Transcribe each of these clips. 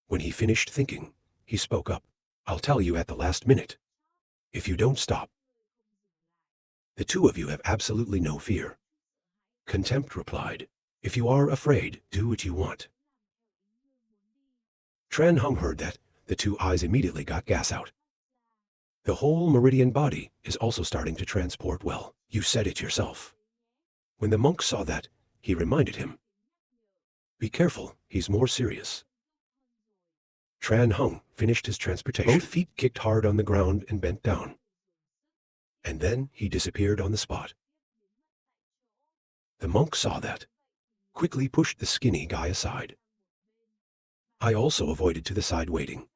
When he finished thinking, he spoke up. I'll tell you at the last minute. If you don't stop. The two of you have absolutely no fear. Contempt replied. If you are afraid, do what you want. Tran Hung heard that. The two eyes immediately got gas out. The whole meridian body is also starting to transport well. You said it yourself. When the monk saw that, he reminded him. Be careful, he's more serious. Tran Hung finished his transportation. Both feet kicked hard on the ground and bent down. And then he disappeared on the spot. The monk saw that. Quickly pushed the skinny guy aside. I also avoided to the side waiting.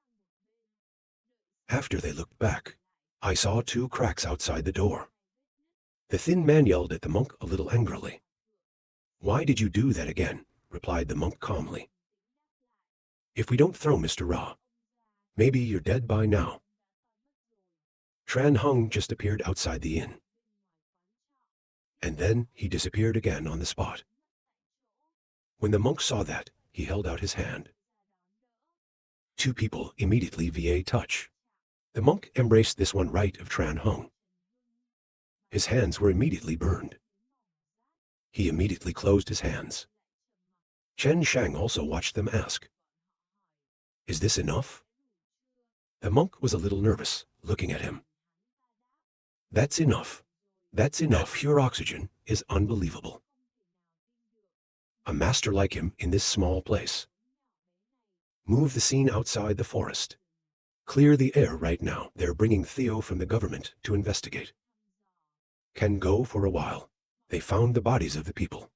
After they looked back, I saw two cracks outside the door. The thin man yelled at the monk a little angrily. Why did you do that again? Replied the monk calmly. If we don't throw Mr. Ra, maybe you're dead by now. Tran Hung just appeared outside the inn. And then he disappeared again on the spot. When the monk saw that, he held out his hand. Two people immediately VA touch. The monk embraced this one right of Tran Hung. His hands were immediately burned. He immediately closed his hands. Chen Shang also watched them ask. Is this enough? The monk was a little nervous, looking at him. That's enough. That's enough. That pure oxygen is unbelievable. A master like him in this small place. Move the scene outside the forest. Clear the air right now. They're bringing Theo from the government to investigate. Can go for a while. They found the bodies of the people.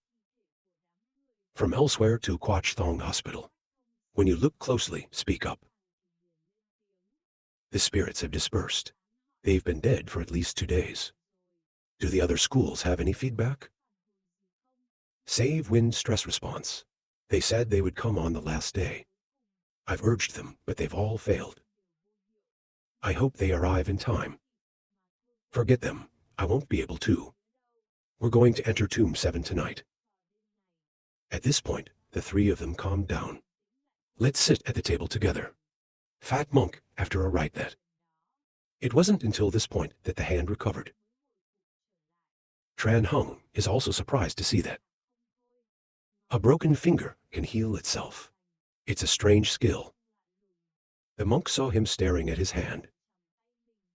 From elsewhere to Quach Thong Hospital. When you look closely, speak up. The spirits have dispersed. They've been dead for at least 2 days. Do the other schools have any feedback? Save Wind stress response. They said they would come on the last day. I've urged them, but they've all failed. I hope they arrive in time. Forget them. I won't be able to. We're going to enter Tomb 7 tonight. At this point, the three of them calmed down. Let's sit at the table together. Fat monk, after a right that. It wasn't until this point that the hand recovered. Tran Hung is also surprised to see that. A broken finger can heal itself. It's a strange skill. The monk saw him staring at his hand.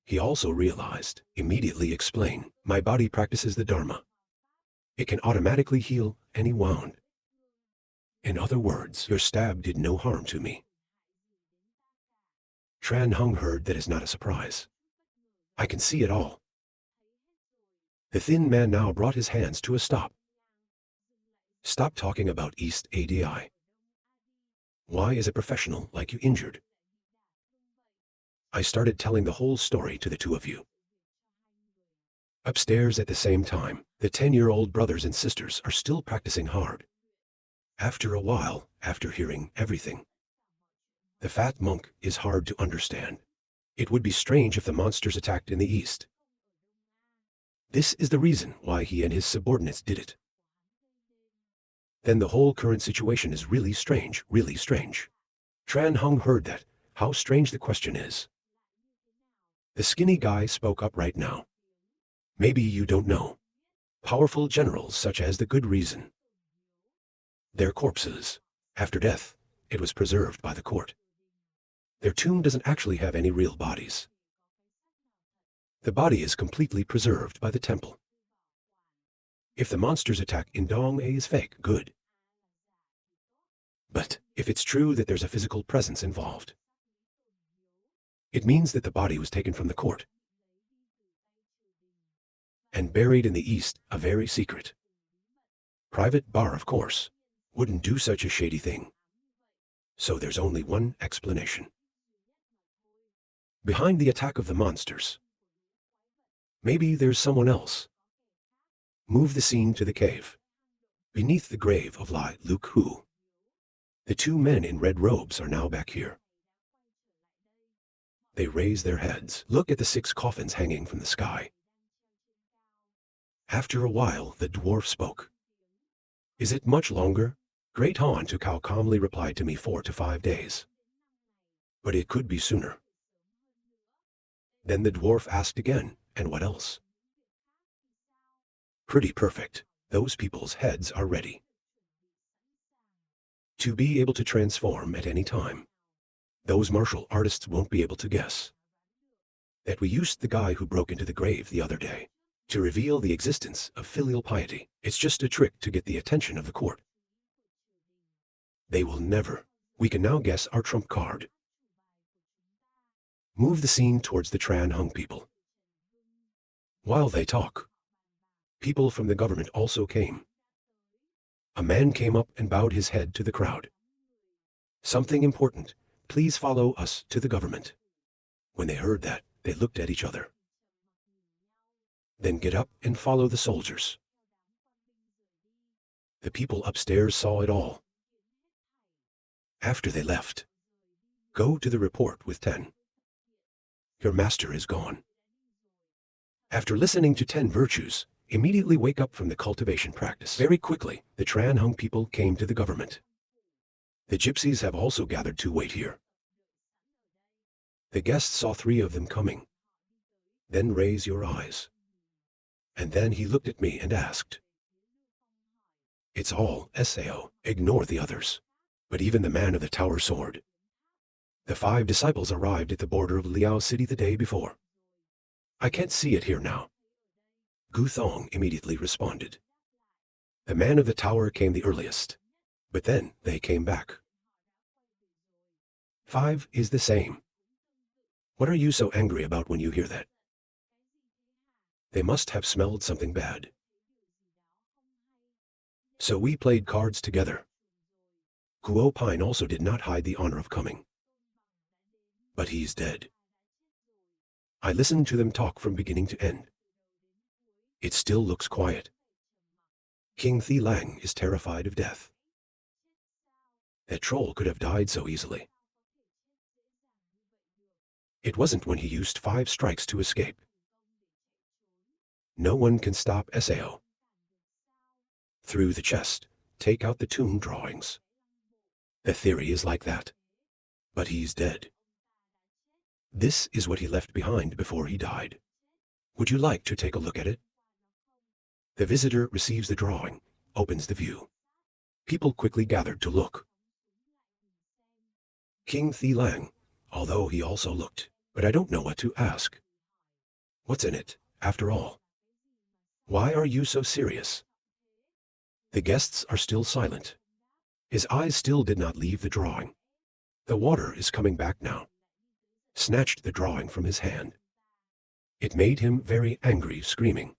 He also realized, immediately explain, my body practices the Dharma. It can automatically heal any wound. In other words, your stab did no harm to me. Tran Hung heard that is not a surprise. I can see it all. The thin man now brought his hands to a stop. Stop talking about East ADI. Why is a professional like you injured? I started telling the whole story to the two of you. Upstairs at the same time, the 10-year-old brothers and sisters are still practicing hard. After a while, after hearing everything, the fat monk is hard to understand. It would be strange if the monsters attacked in the east. This is the reason why he and his subordinates did it. Then the whole current situation is really strange, really strange. Tran Hung heard that. How strange the question is. The skinny guy spoke up right now. Maybe you don't know. Powerful generals such as the Good Reason. Their corpses, after death, it was preserved by the court. Their tomb doesn't actually have any real bodies. The body is completely preserved by the temple. If the monsters attack in Dong A is fake, good. But if it's true that there's a physical presence involved, it means that the body was taken from the court and buried in the east, a very secret. Private bar, of course, wouldn't do such a shady thing. So there's only one explanation. Behind the attack of the monsters, maybe there's someone else. Move the scene to the cave. Beneath the grave of Lai Luke Hu. The two men in red robes are now back here. They raise their heads. Look at the 6 coffins hanging from the sky. After a while, the dwarf spoke. Is it much longer? Great Han to Cao calmly replied to me 4 to 5 days. But it could be sooner. Then the dwarf asked again, and what else? Pretty perfect. Those people's heads are ready to be able to transform at any time. Those martial artists won't be able to guess that we used the guy who broke into the grave the other day to reveal the existence of filial piety. It's just a trick to get the attention of the court. They will never. We can now guess our trump card. Move the scene towards the Tran Hung people. While they talk, people from the government also came. A man came up and bowed his head to the crowd. Something important. Please follow us to the government. When they heard that, they looked at each other. Then get up and follow the soldiers. The people upstairs saw it all. After they left, go to the report with 10. Your master is gone. After listening to 10 virtues, immediately wake up from the cultivation practice. Very quickly, the Tran Hung people came to the government. The gypsies have also gathered to wait here. The guests saw 3 of them coming. Then raise your eyes. And then he looked at me and asked, "It's all Sao. Ignore the others." But even the man of the tower sword. The 5 disciples arrived at the border of Liao City the day before. I can't see it here now. Gu Thong immediately responded. The man of the tower came the earliest. But then they came back. 5 is the same. What are you so angry about when you hear that? They must have smelled something bad. So we played cards together. Kuo Pine also did not hide the honor of coming. But he's dead. I listened to them talk from beginning to end. It still looks quiet. King Thi Lang is terrified of death. That troll could have died so easily. It wasn't when he used 5 strikes to escape. No one can stop Sao. Through the chest, take out the tomb drawings. The theory is like that. But he's dead. This is what he left behind before he died. Would you like to take a look at it? The visitor receives the drawing, opens the view. People quickly gathered to look. King Thi Lang, although he also looked, but I don't know what to ask. What's in it, after all? Why are you so serious? The guests are still silent. His eyes still did not leave the drawing. The water is coming back now. Snatched the drawing from his hand. It made him very angry, screaming.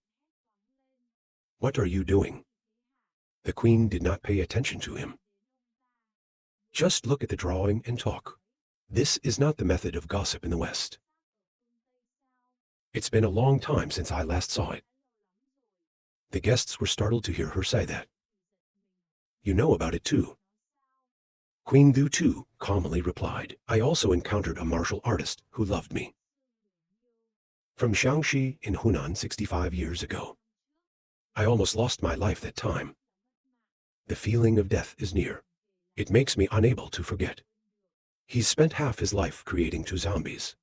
What are you doing? The queen did not pay attention to him. Just look at the drawing and talk. This is not the method of gossip in the West. It's been a long time since I last saw it. The guests were startled to hear her say that. You know about it too. Queen Du Tu calmly replied, I also encountered a martial artist who loved me. From Shaanxi in Hunan 65 years ago. I almost lost my life that time. The feeling of death is near. It makes me unable to forget. He's spent half his life creating 2 zombies.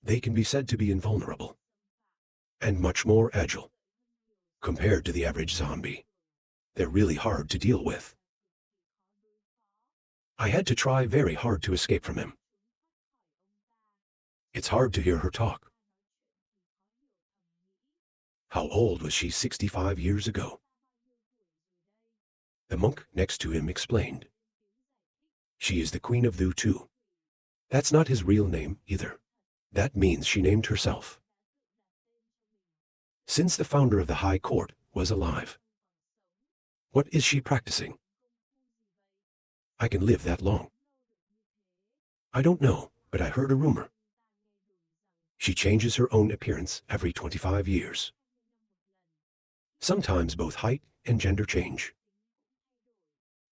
They can be said to be invulnerable. And much more agile. Compared to the average zombie. They're really hard to deal with. I had to try very hard to escape from him. It's hard to hear her talk. How old was she 65 years ago? The monk next to him explained. She is the Queen of Thu Tu. That's not his real name either. That means she named herself. Since the founder of the High Court was alive. What is she practicing? I can live that long. I don't know, but I heard a rumor. She changes her own appearance every 25 years. Sometimes both height and gender change.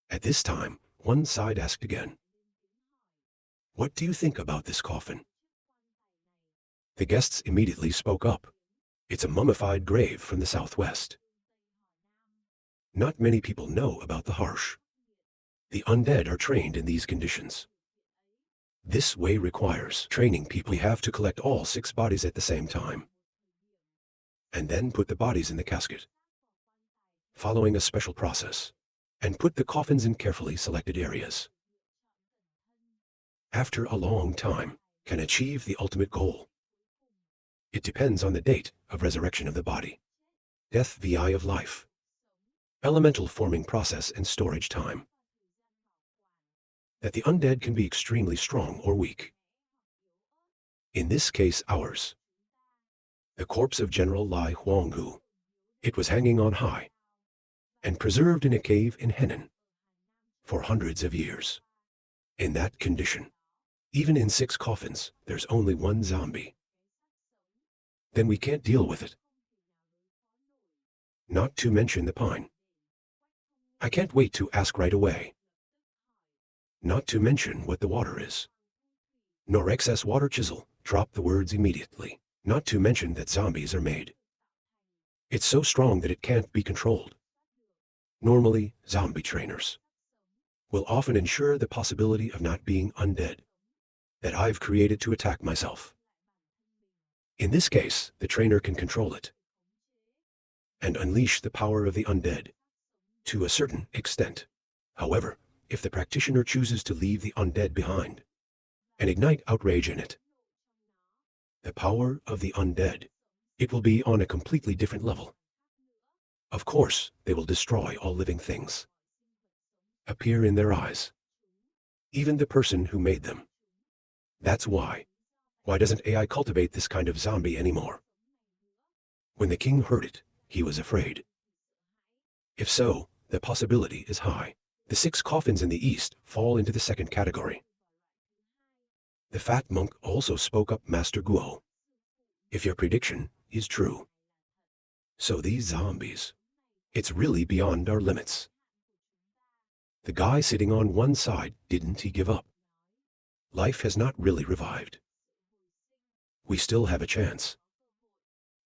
At this time, one side asked again. What do you think about this coffin? The guests immediately spoke up. It's a mummified grave from the southwest. Not many people know about the harsh. The undead are trained in these conditions. This way requires training people. We have to collect all 6 bodies at the same time, and then put the bodies in the casket, following a special process, and put the coffins in carefully selected areas. After a long time, can achieve the ultimate goal. It depends on the date of resurrection of the body, death VI of life, elemental forming process and storage time. That the undead can be extremely strong or weak. In this case ours. The corpse of General Lai Huanghu. It was hanging on high and preserved in a cave in Henan for hundreds of years. In that condition, even in 6 coffins, there's only 1 zombie. Then we can't deal with it. Not to mention the pine. I can't wait to ask right away. Not to mention what the water is. Nor excess water chisel, drop the words immediately. Not to mention that zombies are made. It's so strong that it can't be controlled. Normally, zombie trainers will often ensure the possibility of not being undead that I've created to attack myself. In this case, the trainer can control it and unleash the power of the undead to a certain extent. However, if the practitioner chooses to leave the undead behind and ignite outrage in it, the power of the undead, it will be on a completely different level. Of course, they will destroy all living things, appear in their eyes, even the person who made them. That's why. Why doesn't AI cultivate this kind of zombie anymore? When the king heard it, he was afraid. If so, the possibility is high. The 6 coffins in the east fall into the second category. The fat monk also spoke up, Master Guo. If your prediction is true. So these zombies, it's really beyond our limits. The guy sitting on one side, didn't he give up? Life has not really revived. We still have a chance.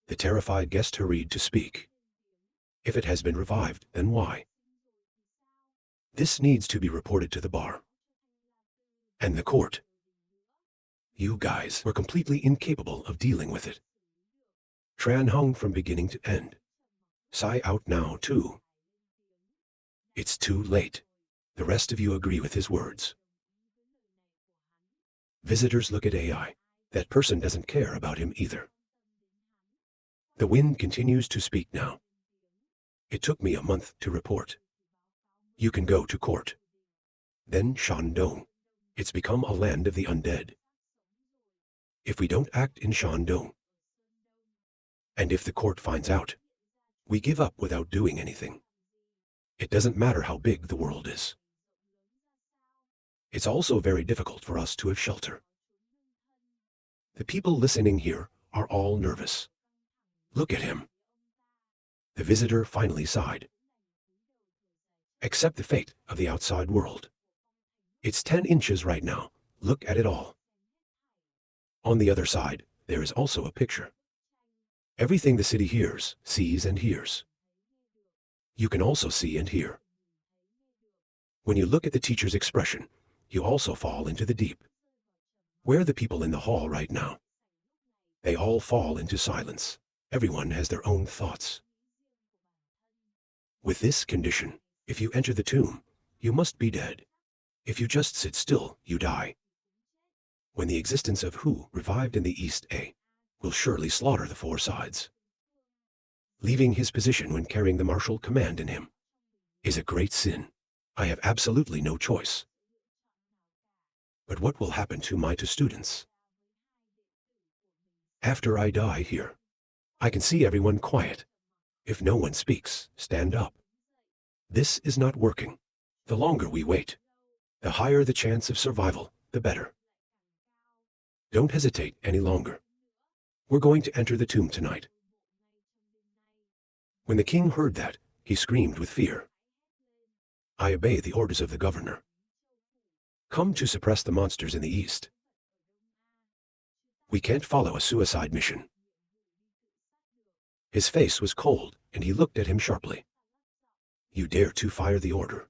The terrified guest hurried to speak. If it has been revived, then why? This needs to be reported to the bar and the court. You guys were completely incapable of dealing with it. Tran hung from beginning to end. Sigh out now too. It's too late. The rest of you agree with his words. Visitors look at AI. That person doesn't care about him either. The wind continues to speak now. It took me a month to report. You can go to court. Then Shandong. It's become a land of the undead. If we don't act in Shandong, and if the court finds out, we give up without doing anything. It doesn't matter how big the world is. It's also very difficult for us to have shelter. The people listening here are all nervous. Look at him. The visitor finally sighed. Accept the fate of the outside world. It's 10 inches right now. Look at it all. On the other side, there is also a picture. Everything the city hears, sees and hears. You can also see and hear. When you look at the teacher's expression, you also fall into the deep. Where are the people in the hall right now? They all fall into silence. Everyone has their own thoughts. With this condition, if you enter the tomb, you must be dead. If you just sit still, you die. When the existence of who revived in the East A will surely slaughter the 4 sides. Leaving his position when carrying the martial command in him is a great sin. I have absolutely no choice. But what will happen to my 2 students? After I die here, I can see everyone quiet. If no one speaks, stand up. This is not working. The longer we wait, the higher the chance of survival, the better. Don't hesitate any longer. We're going to enter the tomb tonight. When the king heard that, he screamed with fear. I obey the orders of the governor. Come to suppress the monsters in the east. We can't follow a suicide mission. His face was cold, and he looked at him sharply. You dare to fire the order.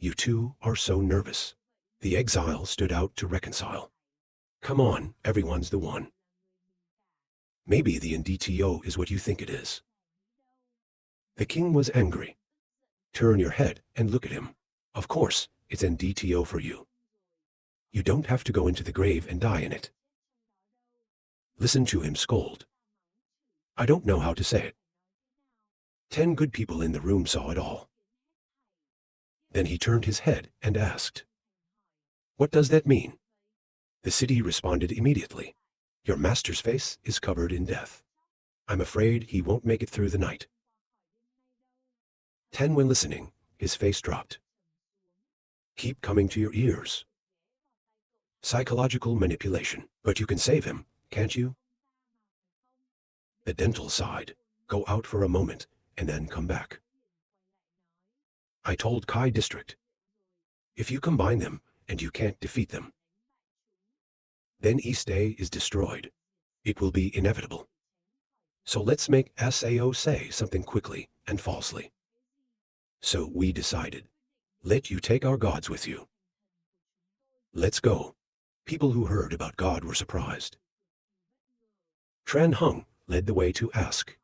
You two are so nervous. The exile stood out to reconcile. Come on, everyone's the one. Maybe the NDTO is what you think it is. The king was angry. Turn your head and look at him. Of course, it's NDTO for you. You don't have to go into the grave and die in it. Listen to him scold. I don't know how to say it. 10 good people in the room saw it all. Then he turned his head and asked, "What does that mean?" The city responded immediately. Your master's face is covered in death. I'm afraid he won't make it through the night. 10 when listening, his face dropped. Keep coming to your ears. Psychological manipulation. But you can save him, can't you? The dental sighed. Go out for a moment, and then come back. I told Kai District. If you combine them, and you can't defeat them, then East A is destroyed. It will be inevitable. So let's make SAO say something quickly and falsely. So we decided. Let you take our gods with you. Let's go. People who heard about God were surprised. Tran Hung led the way to ask,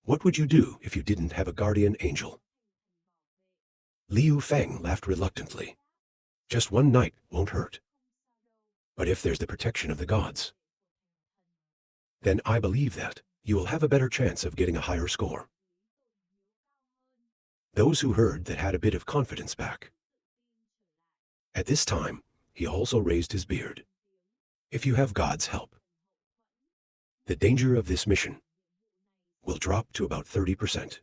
what would you do if you didn't have a guardian angel? Liu Feng laughed reluctantly. Just one night won't hurt. But if there's the protection of the gods, then I believe that you will have a better chance of getting a higher score. Those who heard that had a bit of confidence back. At this time, he also raised his beard. If you have God's help, the danger of this mission will drop to about 30%.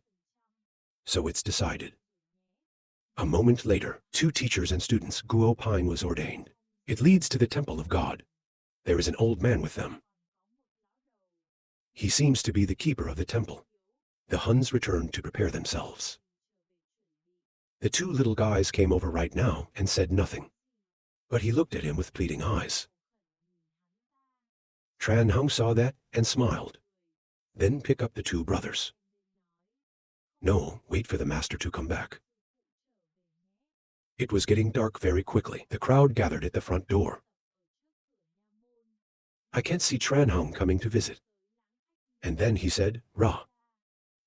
So it's decided. A moment later, 2 teachers and students Guo Pine was ordained. It leads to the temple of God. There is an old man with them. He seems to be the keeper of the temple. The Huns returned to prepare themselves. The 2 little guys came over right now and said nothing. But he looked at him with pleading eyes. Tran Hung saw that and smiled. Then pick up the 2 brothers. No, wait for the master to come back. It was getting dark very quickly. The crowd gathered at the front door. I can't see Tran Hung coming to visit. And then he said, Ra.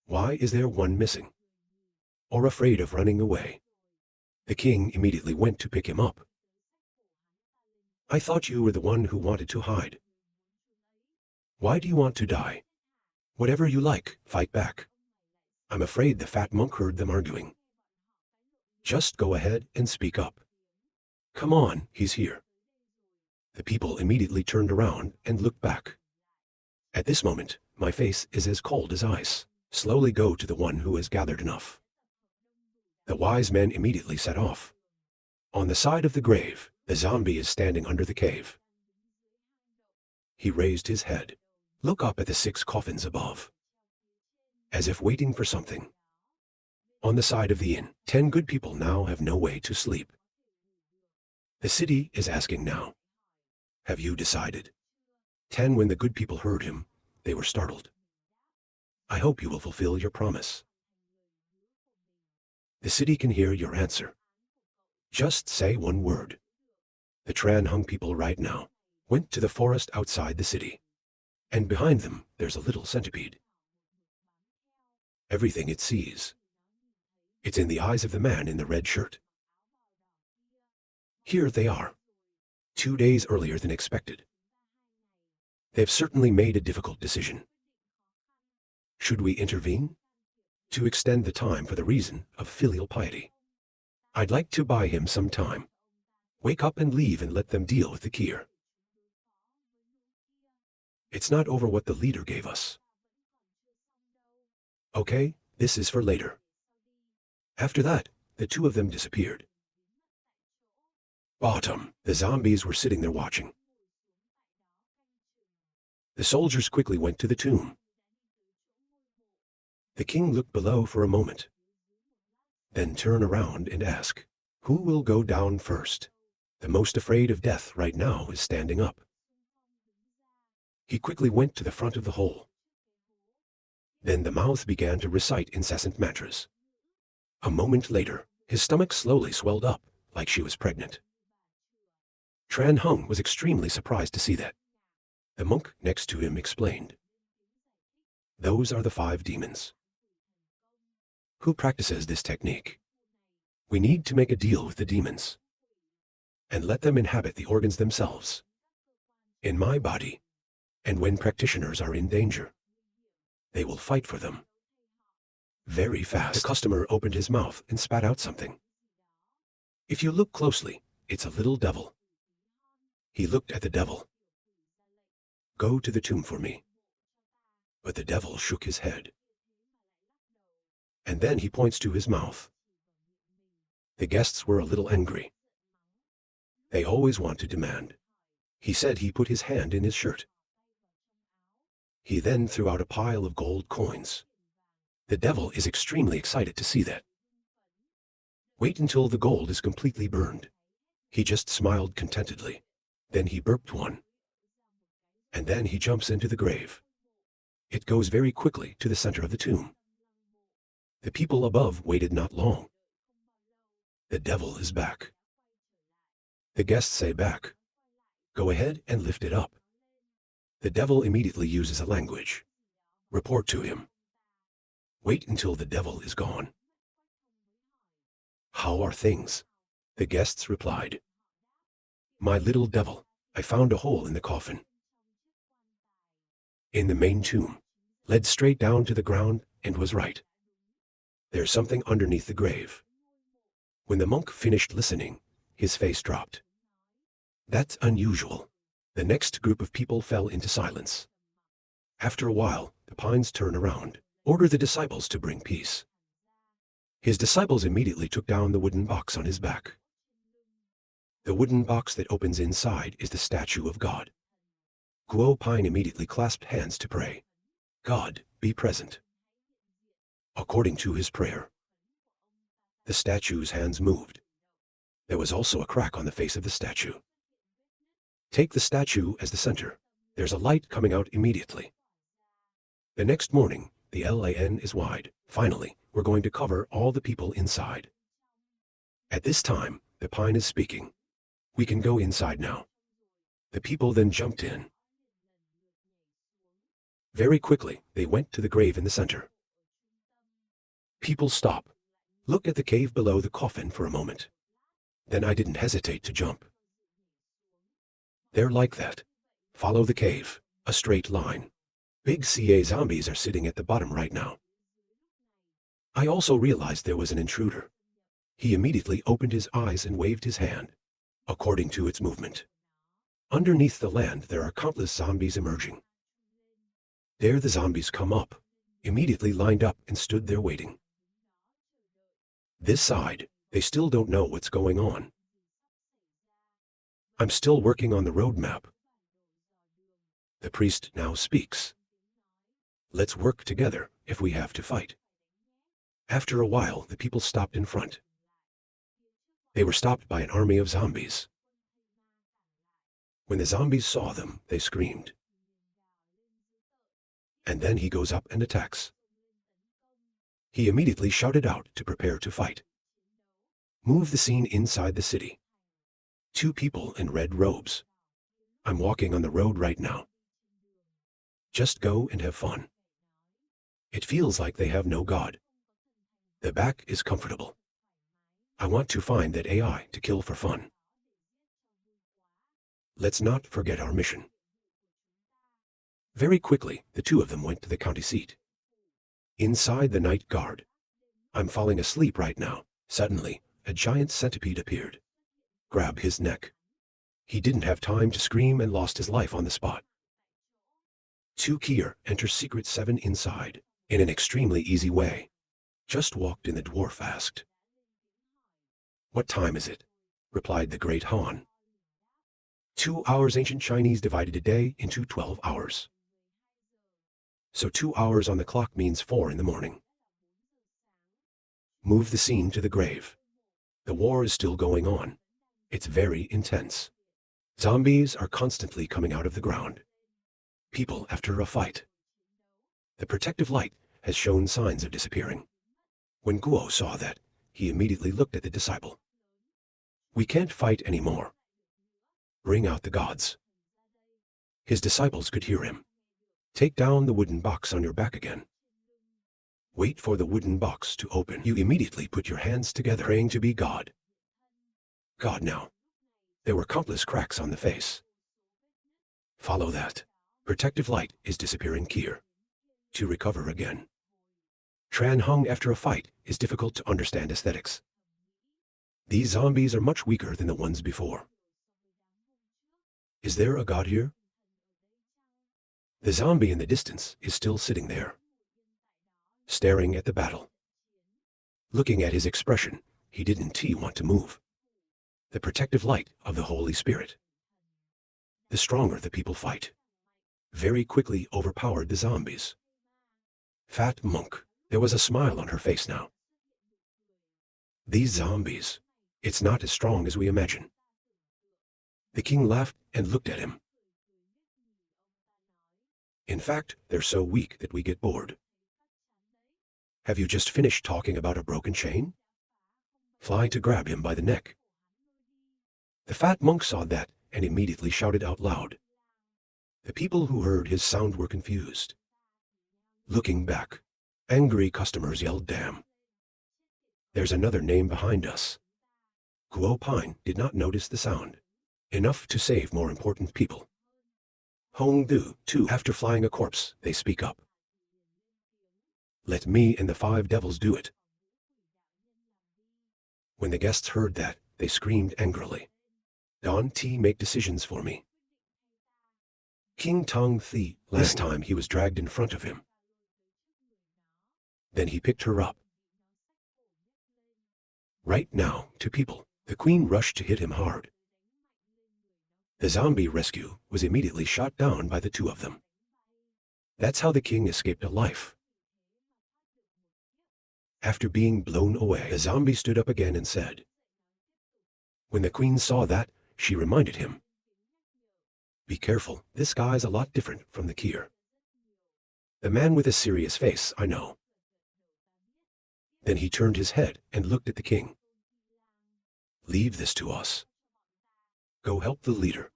Why is there one missing? Or afraid of running away? The king immediately went to pick him up. I thought you were the one who wanted to hide. Why do you want to die? Whatever you like, fight back. I'm afraid the fat monk heard them arguing. Just go ahead and speak up. Come on, he's here. The people immediately turned around and looked back. At this moment, my face is as cold as ice. Slowly go to the one who has gathered enough. The wise men immediately set off. On the side of the grave, the zombie is standing under the cave. He raised his head. Look up at the 6 coffins above, as if waiting for something. On the side of the inn, 10 good people now have no way to sleep. The city is asking now, have you decided? 10 when the good people heard him, they were startled. I hope you will fulfill your promise. The city can hear your answer. Just say one word. The Tran Hung people right now went to the forest outside the city. And behind them, there's a little centipede. Everything it sees, it's in the eyes of the man in the red shirt. Here they are, 2 days earlier than expected. They've certainly made a difficult decision. Should we intervene? To extend the time for the reason of filial piety. I'd like to buy him some time. Wake up and leave and let them deal with the Kier. It's not over what the leader gave us. Okay, this is for later. After that, the 2 of them disappeared. Bottom, the zombies were sitting there watching. The soldiers quickly went to the tomb. The king looked below for a moment, then turned around and asked, who will go down first? The most afraid of death right now is standing up. He quickly went to the front of the hole. Then the mouth began to recite incessant mantras. A moment later, His stomach slowly swelled up, like she was pregnant. Tran Hung was extremely surprised to see that. The monk next to him explained. Those are the 5 demons. Who practices this technique? We need to make a deal with the demons and let them inhabit the organs themselves in my body, and when practitioners are in danger, they will fight for them. Very fast, the customer opened his mouth and spat out something. If you look closely, it's a little devil. He looked at the devil. Go to the tomb for me. But the devil shook his head. And then he points to his mouth. The guests were a little angry. They always want to demand. He said he put his hand in his shirt. He then threw out a pile of gold coins. The devil is extremely excited to see that. Wait until the gold is completely burned. He just smiled contentedly. Then he burped one. And then he jumps into the grave. It goes very quickly to the center of the tomb. The people above waited not long. The devil is back. The guests say back. Go ahead and lift it up. The devil immediately uses a language. Report to him. Wait until the devil is gone. How are things? The guests replied. My little devil, I found a hole in the coffin. In the main tomb, led straight down to the ground, and was right. There's something underneath the grave. When the monk finished listening, his face dropped. That's unusual. The next group of people fell into silence. After a while, the pines turn around. Order the disciples to bring peace. His disciples immediately took down the wooden box on his back. The wooden box that opens inside is the statue of God. Guo Pine immediately clasped hands to pray. God, be present. According to his prayer, the statue's hands moved. There was also a crack on the face of the statue. Take the statue as the center. There's a light coming out immediately. The next morning, the LAN is wide. Finally, we're going to cover all the people inside. At this time, the pine is speaking. We can go inside now. The people then jumped in. Very quickly, they went to the grave in the center. People stop. Look at the cave below the coffin for a moment. Then I didn't hesitate to jump. They're like that. Follow the cave, a straight line. Big CA zombies are sitting at the bottom right now. I also realized there was an intruder. He immediately opened his eyes and waved his hand, according to its movement. Underneath the land, there are countless zombies emerging. There the zombies come up, immediately lined up and stood there waiting. This side, they still don't know what's going on. I'm still working on the roadmap. The priest now speaks. Let's work together if we have to fight. After a while, the people stopped in front. They were stopped by an army of zombies. When the zombies saw them, they screamed. And then he goes up and attacks. He immediately shouted out to prepare to fight. Move the scene inside the city. 2 people in red robes. I'm walking on the road right now. Just go and have fun. It feels like they have no God. The back is comfortable. I want to find that AI to kill for fun. Let's not forget our mission. Very quickly, the 2 of them went to the county seat. Inside the night guard. I'm falling asleep right now. Suddenly, a giant centipede appeared. Grab his neck. He didn't have time to scream and lost his life on the spot. 2 Kier enter Secret 7 inside, in an extremely easy way. Just walked in, the dwarf asked. What time is it? Replied the great Han. 2 hours. Ancient Chinese divided a day into 12 hours. So 2 hours on the clock means 4 in the morning. Move the scene to the grave. The war is still going on. It's very intense. Zombies are constantly coming out of the ground. People after a fight. The protective light has shown signs of disappearing. When Guo saw that, He immediately looked at the disciple. We can't fight anymore. Bring out the gods. His disciples could hear him. Take down the wooden box on your back again. Wait for the wooden box to open. You immediately put your hands together, praying to be God. God now. There were countless cracks on the face. Follow that. Protective light is disappearing here. To recover again. Tran hung after a fight is difficult to understand aesthetics. These zombies are much weaker than the ones before. Is there a god here? The zombie in the distance is still sitting there, staring at the battle. Looking at his expression, he didn't want to move. The protective light of the Holy Spirit. The stronger the people fight, very quickly overpowered the zombies. Fat monk, there was a smile on her face now. These zombies, it's not as strong as we imagine. The king laughed and looked at him. In fact, they're so weak that we get bored. Have you just finished talking about a broken chain? Fly to grab him by the neck. The fat monk saw that and immediately shouted out loud. The people who heard his sound were confused. Looking back, angry customers yelled, "Damn! There's another name behind us." Guo Pine did not notice the sound. Enough to save more important people. Hong Du, too, after flying a corpse, they speak up. Let me and the 5 devils do it. When the guests heard that, they screamed angrily. Don T make decisions for me. King Tong Thi, this time he was dragged in front of him. Then he picked her up. Right now, to people, the queen rushed to hit him hard. The zombie rescue was immediately shot down by the 2 of them. That's how the king escaped alive. After being blown away, the zombie stood up again and said. When the queen saw that, she reminded him. Be careful, this guy's a lot different from the Kier. The man with a serious face, I know. Then he turned his head and looked at the king. Leave this to us. Go help the leader.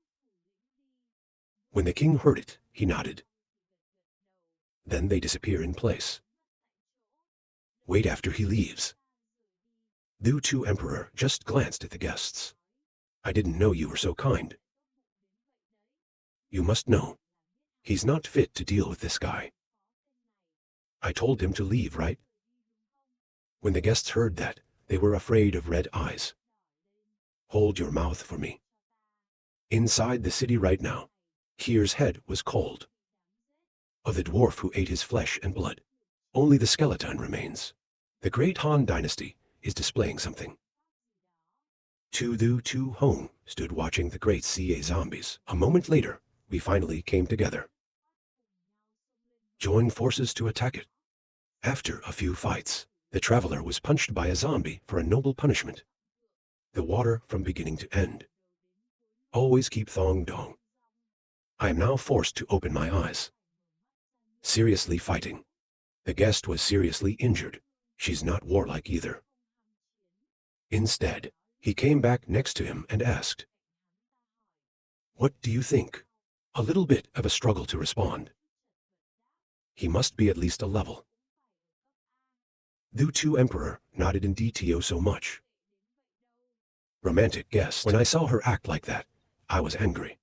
When the king heard it, he nodded. Then they disappear in place. Wait after he leaves. Du Tu Emperor just glanced at the guests. I didn't know you were so kind. You must know. He's not fit to deal with this guy. I told him to leave, right? When the guests heard that, they were afraid of red eyes. Hold your mouth for me. Inside the city right now, Kier's head was cold. Of the dwarf who ate his flesh and blood, only the skeleton remains. The great Han dynasty is displaying something. Du Tu Hong stood watching the great CA zombies. A moment later, we finally came together. Joined forces to attack it. After a few fights, the traveler was punched by a zombie for a noble punishment. The water from beginning to end. Always keep Thong Dong. I am now forced to open my eyes. Seriously fighting. The guest was seriously injured. She's not warlike either. Instead, he came back next to him and asked. What do you think? A little bit of a struggle to respond. He must be at least a level. Du Tu Emperor nodded in DTO so much. Romantic guest. When I saw her act like that, I was angry.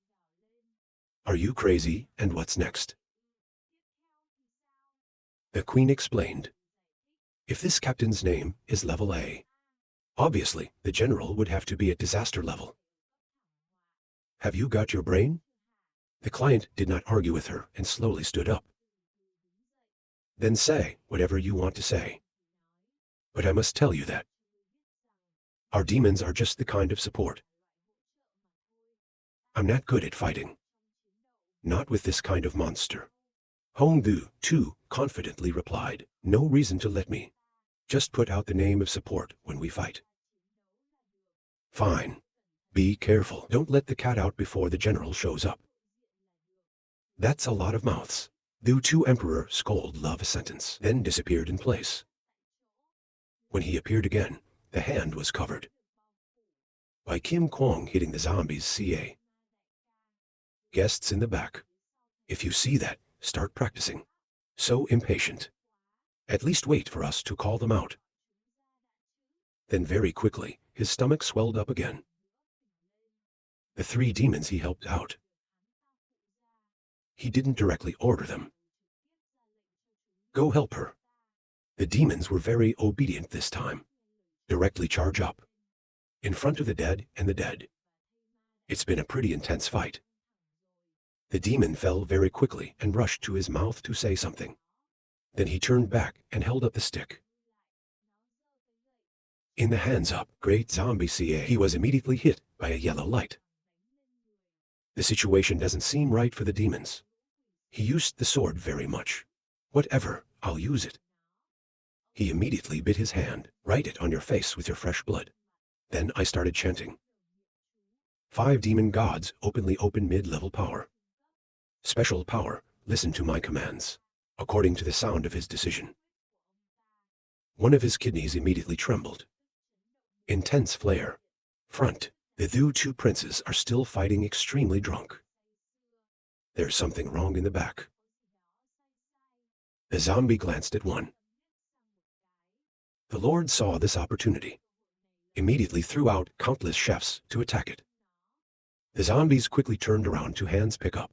Are you crazy, and what's next? The queen explained. If this captain's name is level A, obviously the general would have to be at disaster level. Have you got your brain? The client did not argue with her and slowly stood up. Then say whatever you want to say. But I must tell you that our demons are just the kind of support. I'm not good at fighting. Not with this kind of monster. Hong Du, too, confidently replied, no reason to let me. Just put out the name of support when we fight. Fine. Be careful. Don't let the cat out before the general shows up. That's a lot of mouths. Du Tu Emperor scolded love a sentence, then disappeared in place. When he appeared again, The hand was covered by Kim Kwong hitting the zombies CA. Guests in the back. If you see that, start practicing. So impatient. At least wait for us to call them out. Then very quickly, his stomach swelled up again. The 3 demons he helped out. He didn't directly order them. Go help her. The demons were very obedient this time. Directly charge up. In front of the dead and the dead. It's been a pretty intense fight. The demon fell very quickly and rushed to his mouth to say something. Then he turned back and held up the stick. In the hands up, great zombie CA, he was immediately hit by a yellow light. The situation doesn't seem right for the demons. He used the sword very much. Whatever, I'll use it. He immediately bit his hand. Write it on your face with your fresh blood. Then I started chanting. 5 demon gods openly open mid-level power. Special power, listen to my commands. According to the sound of his decision. One of his kidneys immediately trembled. Intense flare. Front. The 2 princes are still fighting extremely drunk. There's something wrong in the back. The zombie glanced at one. The Lord saw this opportunity. Immediately threw out countless chefs to attack it. The zombies quickly turned around to hands pick up.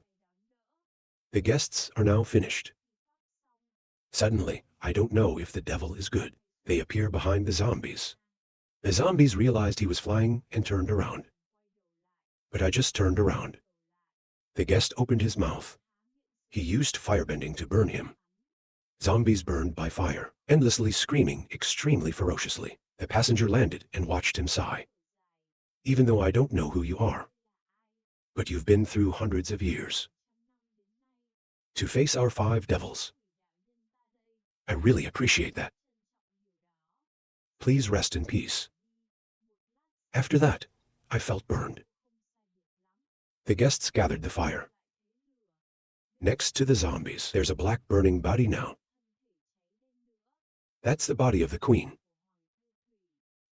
The guests are now finished. Suddenly, I don't know if the devil is good. They appear behind the zombies. The zombies realized he was flying and turned around. But I just turned around. The guest opened his mouth. He used firebending to burn him. Zombies burned by fire, endlessly screaming extremely ferociously. The passenger landed and watched him sigh. Even though I don't know who you are. But you've been through hundreds of years. To face our 5 devils. I really appreciate that. Please rest in peace. After that, I felt burned. The guests gathered the fire. Next to the zombies, there's a black burning body now. That's the body of the queen.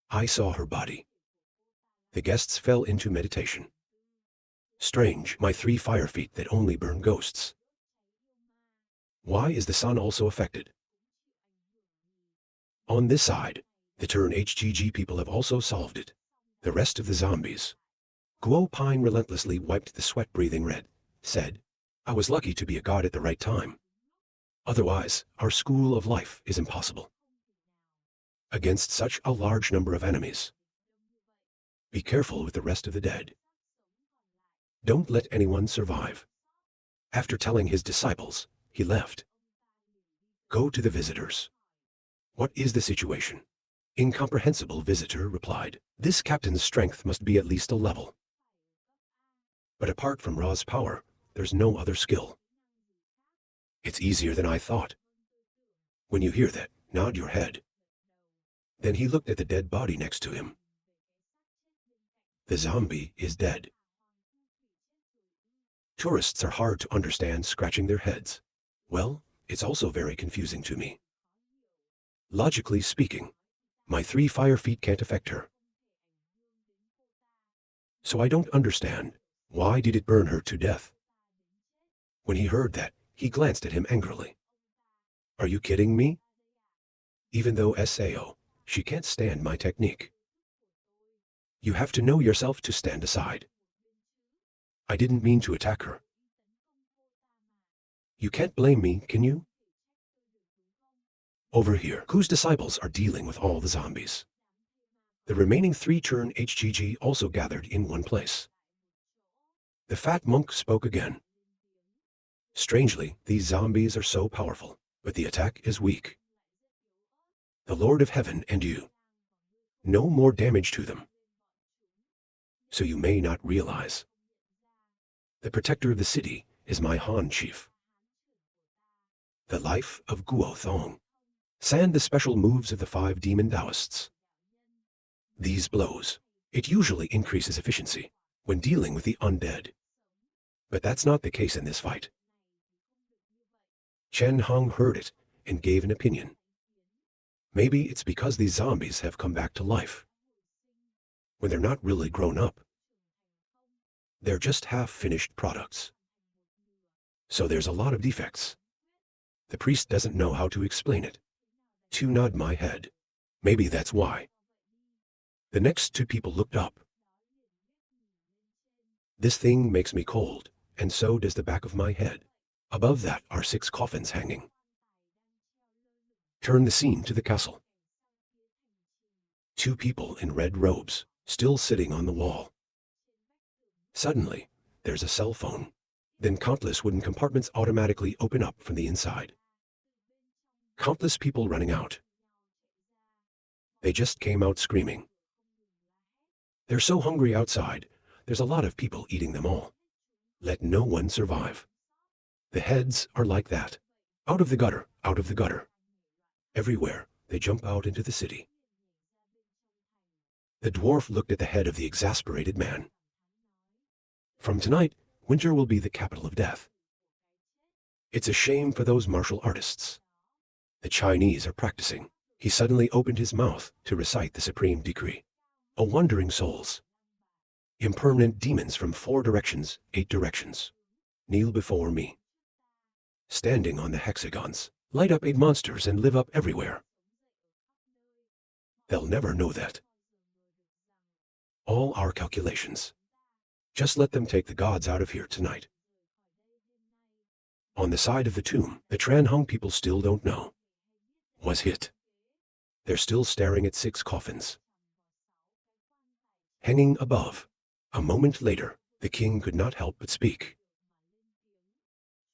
I saw her body. The guests fell into meditation. Strange, my 3 fire feet that only burn ghosts. Why is the sun also affected? On this side, the turn HGG people have also solved it. The rest of the zombies. Guo Pine relentlessly wiped the sweat-breathing red, said, I was lucky to be a god at the right time. Otherwise, our school of life is impossible. Against such a large number of enemies. Be careful with the rest of the dead. Don't let anyone survive. After telling his disciples, he left. Go to the visitors. What is the situation? Incomprehensible visitor replied. This captain's strength must be at least a level. But apart from Ra's power, there's no other skill. It's easier than I thought. When you hear that, nod your head. Then he looked at the dead body next to him. The zombie is dead. Tourists are hard to understand, scratching their heads. Well, it's also very confusing to me. Logically speaking, my 3 fire feet can't affect her. So I don't understand, why did it burn her to death? When he heard that, he glanced at him angrily. Are you kidding me? Even though SAO, she can't stand my technique. You have to know yourself to stand aside. I didn't mean to attack her. You can't blame me, can you? Over here, Ku's disciples are dealing with all the zombies. The remaining 3 turn HGG also gathered in one place. The fat monk spoke again. Strangely, these zombies are so powerful, but the attack is weak. The Lord of Heaven and you. No more damage to them. So you may not realize. The protector of the city is my Han chief. The life of Guo Thong. Sand the special moves of the 5 demon Taoists. These blows, it usually increases efficiency when dealing with the undead. But that's not the case in this fight. Chen Hong heard it and gave an opinion. Maybe it's because these zombies have come back to life. When they're not really grown up. They're just half-finished products. So there's a lot of defects. The priest doesn't know how to explain it. To nod my head. Maybe that's why. The next two people looked up. This thing makes me cold, and so does the back of my head. Above that are 6 coffins hanging. Turn the scene to the castle. 2 people in red robes, still sitting on the wall. Suddenly, there's a cell phone. Then countless wooden compartments automatically open up from the inside. Countless people running out. They just came out screaming. They're so hungry outside, there's a lot of people eating them all. Let no one survive. The heads are like that. Out of the gutter, out of the gutter. Everywhere, they jump out into the city. The dwarf looked at the head of the exasperated man. From tonight, winter will be the capital of death. It's a shame for those martial artists. The Chinese are practicing. He suddenly opened his mouth to recite the supreme decree. O wandering souls, impermanent demons from 4 directions, 8 directions, kneel before me. Standing on the hexagons, light up 8 monsters and live up everywhere. They'll never know that. All our calculations. Just let them take the gods out of here tonight. On the side of the tomb, the Tran Hung people still don't know. Was hit. They're still staring at 6 coffins. Hanging above. A moment later, the king could not help but speak.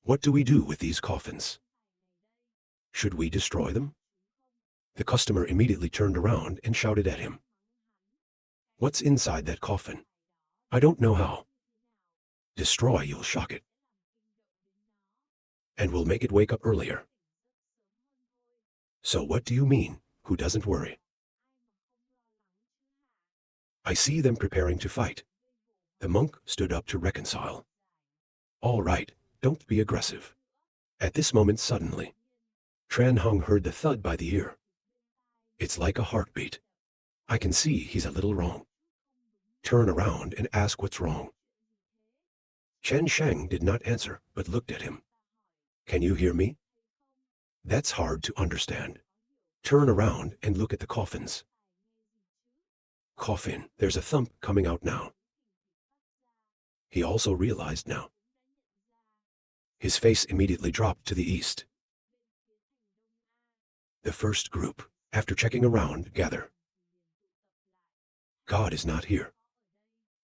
What do we do with these coffins? Should we destroy them? The customer immediately turned around and shouted at him. What's inside that coffin? I don't know how. Destroy, you'll shock it. And we'll make it wake up earlier. So what do you mean, who doesn't worry? I see them preparing to fight. The monk stood up to reconcile. All right, don't be aggressive. At this moment suddenly, Tran Hung heard the thud by the ear. It's like a heartbeat. I can see he's a little wrong. Turn around and ask what's wrong. Chen Shang did not answer, but looked at him. Can you hear me? That's hard to understand. Turn around and look at the coffins. Coffin, there's a thump coming out now. He also realized now. His face immediately dropped to the east. The first group, after checking around, gather. God is not here.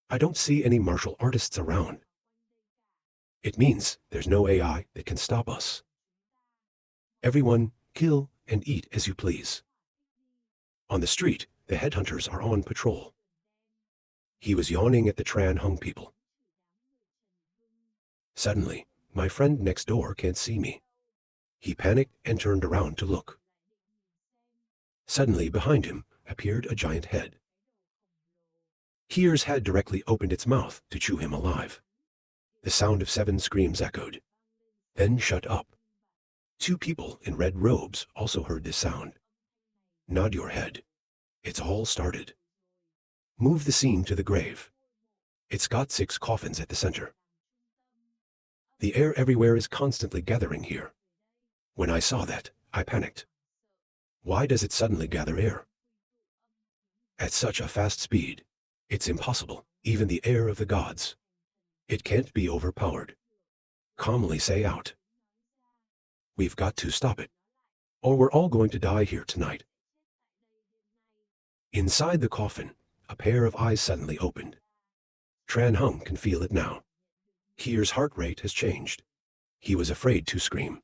I don't see any martial artists around. It means there's no AI that can stop us. Everyone, kill and eat as you please. On the street, the headhunters are on patrol. He was yawning at the Tran Hung people. Suddenly, my friend next door can't see me. He panicked and turned around to look. Suddenly, behind him, appeared a giant head. Kier's head directly opened its mouth to chew him alive. The sound of 7 screams echoed. Then shut up. 2 people in red robes also heard this sound. Nod your head. It's all started. Move the scene to the grave. It's got 6 coffins at the center. The air everywhere is constantly gathering here. When I saw that, I panicked. Why does it suddenly gather air? At such a fast speed, it's impossible, even the air of the gods. It can't be overpowered. Calmly say out. We've got to stop it, or we're all going to die here tonight. Inside the coffin, a pair of eyes suddenly opened. Tran Hung can feel it now. Kier's heart rate has changed. He was afraid to scream.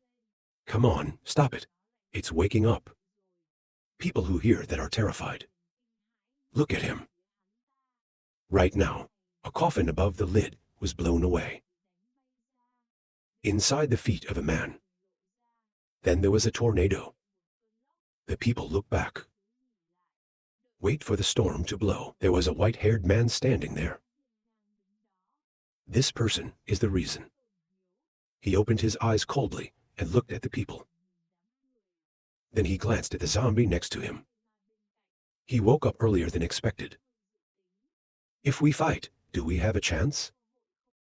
Come on, stop it. It's waking up. People who hear that are terrified. Look at him. Right now, a coffin above the lid was blown away. Inside the feet of a man. Then there was a tornado. The people looked back. Wait for the storm to blow. There was a white-haired man standing there. This person is the reason. He opened his eyes coldly and looked at the people. Then he glanced at the zombie next to him. He woke up earlier than expected. If we fight, do we have a chance?